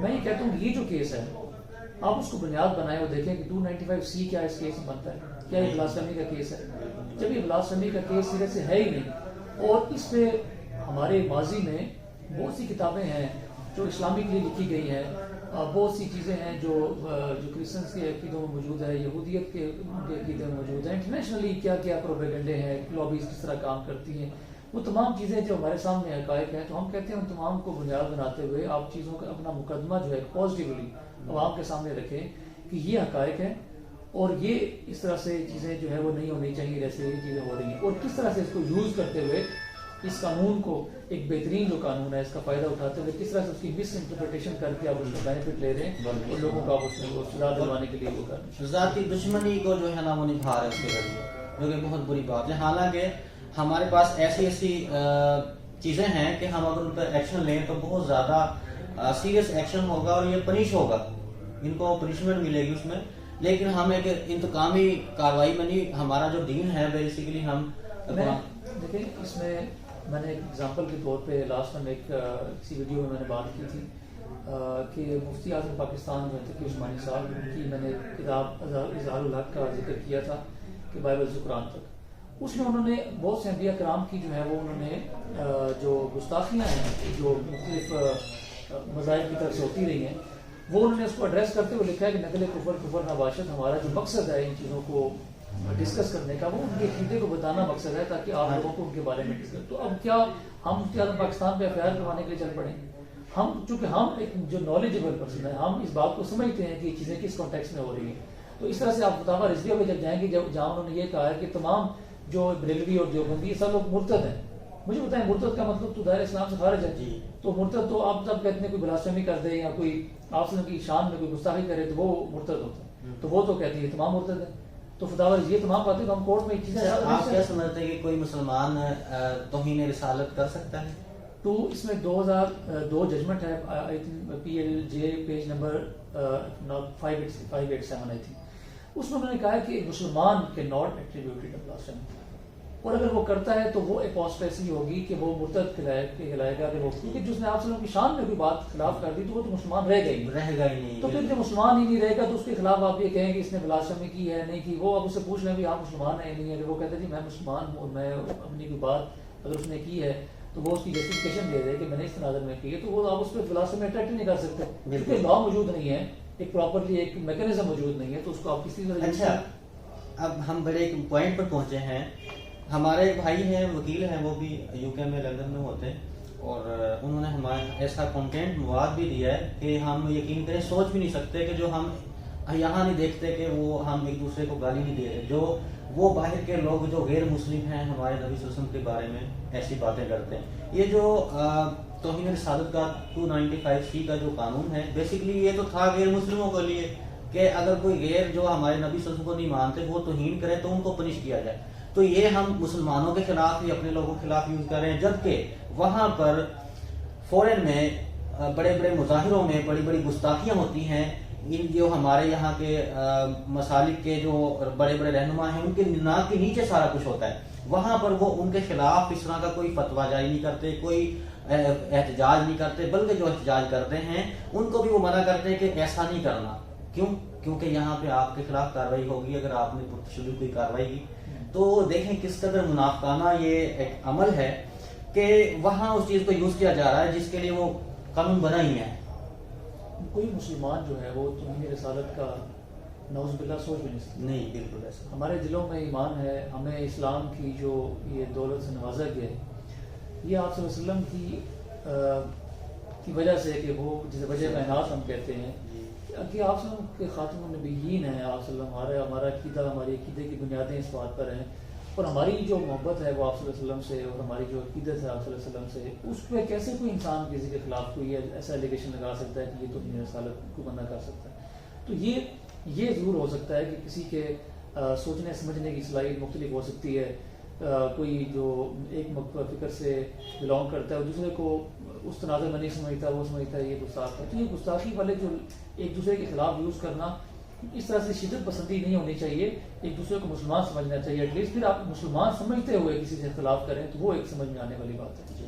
میں یہ کہتا ہوں کہ یہ جو کیس ہے آپ اس کو بنیاد بنائیں اور دیکھیں کہ 295C کیا اس کیس میں بنتا ہے. کیا یہ بلاسفیمی کا کیس ہے؟ جب یہ بلاسفیمی کا کیس سیرے سے ہے ہی نہیں، اور اس پہ ہمارے ماضی میں بہت سی کتابیں ہیں جو اسلامی کے لیے لکھی گئی ہیں، بہت سی چیزیں ہیں جو کرسچنس کے عقیدوں میں موجود ہے، یہودیت کے عقیدوں میں موجود ہیں، انٹرنیشنلی کیا کیا پروپیگنڈے ہیں، لابیز کس طرح کام کرتی ہیں، وہ تمام چیزیں جو ہمارے سامنے حقائق ہیں. تو ہم کہتے ہیں ان تمام کو بنیاد بناتے ہوئے آپ چیزوں کا اپنا مقدمہ جو ہے پازیٹیولی عوام کے سامنے رکھیں کہ یہ حقائق ہیں اور یہ اس طرح سے چیزیں جو ہے وہ نہیں ہونی چاہیے جیسے یہ چیزیں ہو رہی ہیں، اور کس طرح سے اس کو یوز کرتے ہوئے اس قانون کو ایک بہترین جو قانون ہے اس کا فائدہ اٹھاتے ہوئے کس طرح سے اس کی مس انٹرپریٹیشن کر کے آپ اس کا بینیفٹ لے رہے ہیں اور لوگوں کو آپ اس میں سزا دلوانے کے لیے وہ کر رہے ہیں. ذاتی دشمنی کو جو ہے نا وہ نبھا رہے اس کے ذریعے، جو کہ بہت بری بات ہے. حالانکہ ہمارے پاس ایسی چیزیں ہیں کہ ہم اگر ان پر ایکشن لیں تو بہت زیادہ سیریس ایکشن ہوگا اور یہ پنش ہوگا، ان کو پنشمنٹ ملے گی اس میں. لیکن ہم ایک انتقامی کارروائی میں نہیں، ہمارا جو دین ہے بیسیکلی ہم دیکھیں اس میں میں نے ایک ایگزامپل کے طور پہ لاسٹ ٹائم ایک کسی ویڈیو میں نے بات کی تھی کہ مفتی اعظم پاکستان جو تقی عثمانی صاحب کی میں نے کتاب اظہار الحق کا ذکر کیا تھا کہ بائبل سے قرآن تک، اس میں انہوں نے بہت سے انبیاء کرام کی جو ہے وہ انہوں نے جو گستاخیاں ہیں جو مختلف مذاہب کی طرف سے ہوتی رہی ہیں وہ انہوں نے اس کو ایڈریس کرتے ہوئے لکھا ہے کہ نقل کفر نباشت ہمارا جو مقصد ہے ان چیزوں کو ڈسکس کرنے کا وہ ان کے عقیدے کو بتانا مقصد ہے تاکہ آپ لوگوں کو ان کے بارے میں ڈسکس. تو اب کیا ہم مفتی اعظم پاکستان پہ FIR کروانے کے لیے چل پڑیں؟ ہم چونکہ ہم ایک جو نالجبل پرسن ہے ہم اس بات کو سمجھتے ہیں کہ یہ چیزیں کس کانٹیکس میں ہو رہی ہیں. تو اس طرح سے آپ فتاوی رضویہ پہ جب جائیں گے جہاں انہوں نے یہ کہا ہے کہ تمام جو بریلوی اور دیوبندی یہ سب لوگ مرتد ہیں. مجھے بتائیں مرتد کا مطلب تو دائرہ اسلام سے خارج ہے. تو مرتد تو آپ جب کہتے ہیں کوئی بلاسفیمی کر دے یا کوئی آپ سے کی شان میں کوئی گستاخی کرے تو وہ مرتد ہوتا ہے. تو وہ تو کہتے ہیں تمام مرتد ہیں. تو فتاوی یہ تمام باتیں ہم کورٹ میں چیزیں آپ کیا سمجھتے ہیں کہ کوئی مسلمان توہین رسالت کر سکتا ہے؟ تو اس میں 2002 ججمنٹ ہے PLJ پیج نمبر 587 آئی تھی. اس میں انہوں نے کہا کہ مسلمان کے ناٹ ایٹریبیوٹڈ بلاسفیمی، اور اگر وہ کرتا ہے تو وہ اپوسٹیسی ہوگی کہ وہ مرتد کہلائے گا. اگر وہ کیونکہ جس نے آپ وسلم کی شان میں کوئی بات خلاف کر دی تو وہ تو مسلمان رہے گا ہی نہیں. تو پھر جو مسلمان ہی نہیں رہے گا تو اس کے خلاف آپ یہ کہیں کہ اس نے بلاسفیمی کی ہے نہیں کی. وہ آپ اس سے پوچھ لیں بھی آپ مسلمان ہیں نہیں ہے. اگر وہ کہتے ہیں جی میں مسلمان ہوں اور میں اپنی کوئی بات اگر اس نے کی ہے تو وہ اس کی جسٹیفیکیشن دے دے کہ میں نے اس تناظر میں کی ہے، تو وہ آپ اس پہ بلاسفیمی اٹریکٹ نہیں کر سکتے کیونکہ لا موجود نہیں ہے، ایک پراپرلی ایک میکینزم موجود نہیں ہے. تو اس کو آپ کسی طرح. اچھا اب ہم بڑے ایک پوائنٹ پر پہنچے ہیں. ہمارے بھائی ہیں وکیل ہیں، وہ بھی UK میں لندن میں ہوتے ہیں، اور انہوں نے ہمارا ایسا کنٹینٹ مواد بھی دیا ہے کہ ہم یقین کریں سوچ بھی نہیں سکتے کہ جو ہم یہاں نہیں دیکھتے کہ وہ ہم ایک دوسرے کو گالی نہیں دے رہے، جو وہ باہر کے لوگ جو غیر مسلم ہیں ہمارے نبی صلی اللہ علیہ وسلم کے بارے میں ایسی باتیں کرتے ہیں. یہ جو توہین رسالت کا 295C کا جو قانون ہے بیسیکلی یہ تو تھا غیر مسلموں کے لیے کہ اگر کوئی غیر جو ہمارے نبی صلی اللہ علیہ وسلم کو نہیں مانتے وہ توہین کرے تو ان کو پنش کیا جائے. تو یہ ہم مسلمانوں کے خلاف ہی اپنے لوگوں کے خلاف یوز کر رہے ہیں، جبکہ وہاں پر فورن میں بڑے بڑے مظاہروں میں بڑی بڑی گستاخیاں ہوتی ہیں. ان جو ہمارے یہاں کے مسالک کے جو بڑے بڑے رہنما ہیں ان کے ناک کے نیچے سارا کچھ ہوتا ہے. وہاں پر وہ ان کے خلاف اس طرح کا کوئی فتویٰ جاری نہیں کرتے، کوئی احتجاج نہیں کرتے، بلکہ جو احتجاج کرتے ہیں ان کو بھی وہ منع کرتے ہیں کہ ایسا نہیں کرنا. کیوں؟ کیونکہ یہاں پہ آپ کے خلاف کارروائی ہوگی اگر آپ نے شروع کوئی کارروائی کی. تو دیکھیں کس قدر منافقانہ یہ ایک عمل ہے کہ وہاں اس چیز کو یوز کیا جا رہا ہے جس کے لیے وہ قانون بنا ہی ہے. کوئی مسلمان جو ہے وہ توہین رسالت کا نعوذ باللہ سوچ بھی نہیں سکتا. نہیں بالکل ایسا. ہمارے دلوں میں ایمان ہے، ہمیں اسلام کی جو یہ دولت سے نوازا گیا ہے یہ آپ صلی اللہ علیہ وسلم کی وجہ سے کہ وہ جس وجہ کائنات ہم کہتے ہیں کہ آپ صلی اللہ علیہ وسلم کے خاتم النبیین ہیں. آپ صلی اللہ علیہ ہمارا عقیدہ ہماری عقیدے کی بنیادیں اس بات پر ہیں، اور ہماری جو محبت ہے وہ آپ صلی اللہ علیہ وسلم سے اور ہماری جو عقیدت ہے آپ صلی اللہ علیہ وسلم سے، اس پہ کیسے کوئی انسان کسی کے خلاف کوئی ایسا ایلیگیشن لگا سکتا ہے کہ یہ تو رسالت کو منع کر سکتا ہے. تو یہ ضرور ہو سکتا ہے کہ کسی کے سوچنے سمجھنے کی صلاحیت مختلف ہو سکتی ہے. کوئی جو ایک فکر سے بلانگ کرتا ہے اور دوسرے کو اس تناظر میں نہیں سمجھتا، وہ سمجھتا ہے یہ گستاخ ہے. تو یہ گستاخی والے جو ایک دوسرے کے خلاف یوز کرنا اس طرح سے شدت پسندی نہیں ہونی چاہیے. ایک دوسرے کو مسلمان سمجھنا چاہیے ایٹ لیسٹ. پھر آپ مسلمان سمجھتے ہوئے کسی سے اختلاف کریں تو وہ ایک سمجھ میں آنے والی بات ہے.